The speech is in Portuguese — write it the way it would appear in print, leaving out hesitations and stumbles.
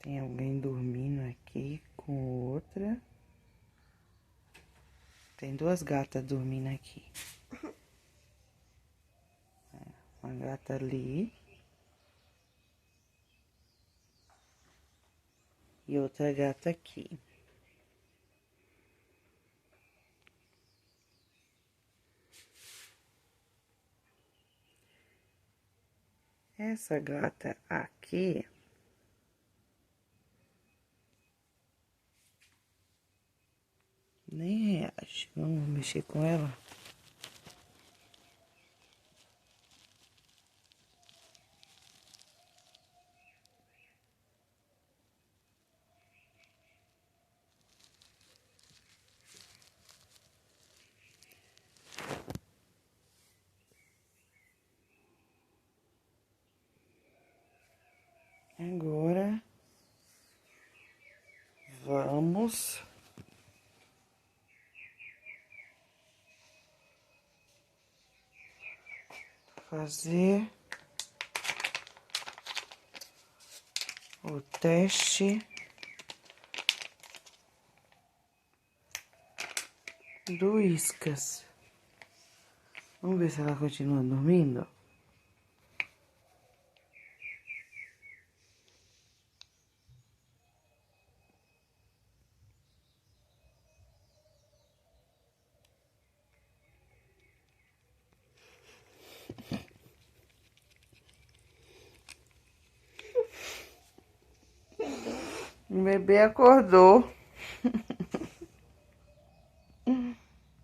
Tem alguém dormindo aqui com outra. Tem duas gatas dormindo aqui. Uma gata ali. E outra gata aqui. Essa gata aqui nem reage. Vamos mexer com ela. Agora vamos fazer o teste do Whiskas. Vamos ver se ela continua dormindo. O bebê acordou.